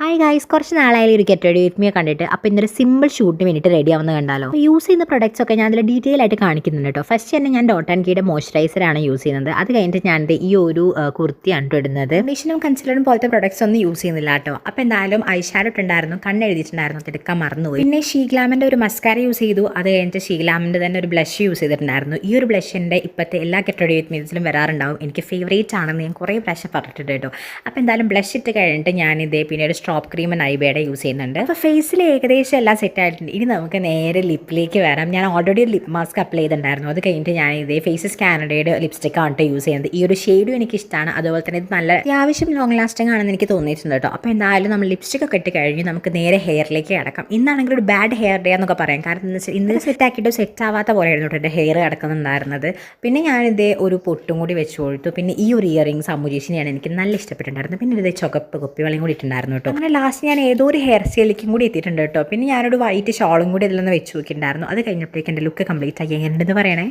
Hi guys, കുറച്ച് നാളായാലും ഒരു get ready with me കണ്ടിട്ട് അപ്പോൾ ഇന്നൊരു സിമ്പിൾ ഷൂട്ടിന് വേണ്ടിയിട്ട് റെഡി ആവുന്നത് കണ്ടാലോ. അപ്പോൾ യൂസ് ചെയ്യുന്ന പ്രൊഡക്ട്സ് ഒക്കെ ഞാൻ അതിൽ ഡീറ്റെയിൽ ആയിട്ട് കാണിക്കുന്നുണ്ട് കേട്ടോ. ഫസ്റ്റ് തന്നെ ഞാൻ ഡോട്ട് ആൻഡ് കീയുടെ മോയ്സ്ചറൈസറാണ് യൂസ് ചെയ്യുന്നത്. അത് കഴിഞ്ഞിട്ട് ഞാൻ ഈ ഒരു കുർത്തിയാണ് ഇടുന്നത്. ഫൗണ്ടേഷനും കൺസീലറും പോലത്തെ പ്രൊഡക്ട്സ് ഒന്നും യൂസ് ചെയ്യുന്നില്ല കേട്ടോ. അപ്പോൾ എന്തായാലും ഐ ഷാഡോ ഇട്ടുണ്ടായിരുന്നു, കണ്ണെഴുതിയിട്ടുണ്ടായിരുന്നു, അതെടുക്കാൻ മറന്നുപോയി. പിന്നെ ഷീഗ്ലാമിൻ്റെ ഒരു മസ്കാര യൂസ് ചെയ്തു. അത് കഴിഞ്ഞിട്ട് ഷീഗ്ലാമിൻ്റെ തന്നെ ഒരു ബ്ലഷ് യൂസ് ചെയ്തിട്ടുണ്ടായിരുന്നു. ഈ ഒരു ബ്ലഷിൻ്റെ ഇപ്പോഴത്തെ എല്ലാ ഗെറ്റ് റെഡി വിത്ത് മീസിലും വരാറുണ്ടാവും. എനിക്ക് ഫേവറേറ്റ് ആണെന്ന് ഞാൻ കുറേ പ്രാവശ്യം പറഞ്ഞിട്ടുണ്ട് കേട്ടോ. അപ്പോൾ എന്തായാലും ബ്ലഷ് ഇട്ട് കഴിഞ്ഞിട്ട് ഞാനിതേ പിന്നെ ഒരു സ്ട്രോപ്പ് ക്രീം നൈബയുടെ യൂസ് ചെയ്യുന്നുണ്ട്. അപ്പോൾ ഫേസിൽ ഏകദേശം എല്ലാം സെറ്റ് ആയിട്ടുണ്ട്. ഇനി നമുക്ക് നേരെ ലിപ്പിലേക്ക് വരാം. ഞാൻ ഓൾറെഡി ഒരു ലിപ്പ് മാസ്ക് അപ്ലൈ ചെയ്തിട്ടുണ്ടായിരുന്നു. അത് കഴിഞ്ഞിട്ട് ഞാൻ ഇതേ ഫേസസ് കാനഡയുടെ ലിപ്സ്റ്റിക് ആണ് യൂസ് ചെയ്യുന്നത്. ഈ ഒരു ഷെയ്ഡും എനിക്ക് ഇഷ്ടമാണ്. അതുപോലെ തന്നെ ഇത് നല്ല അത്യാവശ്യം ലോങ് ലാസ്റ്റിംഗ് ആണെന്ന് എനിക്ക് തോന്നിയിട്ടുണ്ട് കേട്ടോ. അപ്പോൾ എന്തായാലും നമ്മൾ ലിപ്സ്റ്റിക് ഒക്കെ ഇട്ട് കഴിഞ്ഞ് നമുക്ക് നേരെ ഹെയറിലേക്ക് കിടക്കാം. ഇന്നാണെങ്കിൽ ഒരു ബാഡ് ഹെയർ ഡേ എന്നൊക്കെ പറയാം. കാരണം എന്താ വെച്ചാൽ ഇന്ന് സെറ്റ് ആക്കിയിട്ട് സെറ്റ് ആവാത്ത പോലെയായിരുന്നു കേട്ടോ എൻ്റെ ഹെയർ കിടക്കുന്നുണ്ടായിരുന്നത്. പിന്നെ ഞാനിതേ ഒരു പൊട്ടും കൂടി വെച്ച് കൊടുത്തു. പിന്നെ ഈ ഒരു ഇയറിംഗ്സ് അമുജീഷിനെയാണ് എനിക്ക് നല്ല ഇഷ്ടപ്പെട്ടിട്ടുണ്ടായിരുന്നു. പിന്നെ ഇതേ ചുവപ്പ് കുപ്പിവെള്ളം കൂടി ഇട്ടുണ്ടായിരുന്നു കേട്ടോ. അങ്ങനെ ലാസ്റ്റ് ഞാൻ ഏതോ ഒരു ഹെയർ സ്റ്റൈലിലേക്കും കൂടി എത്തിയിട്ടുണ്ട് കേട്ടോ. പിന്നെ ഞാനൊരു വൈറ്റ് ഷോളും കൂടി ഇതിലൊന്ന് വെച്ച് നോക്കിയിട്ടുണ്ടായിരുന്നു. അത് കഴിഞ്ഞപ്പോഴേക്കും എൻ്റെ ലുക്ക് കംപ്ലീറ്റ് ആക്കി. എങ്ങനെയുണ്ടെന്ന് പറയണേ.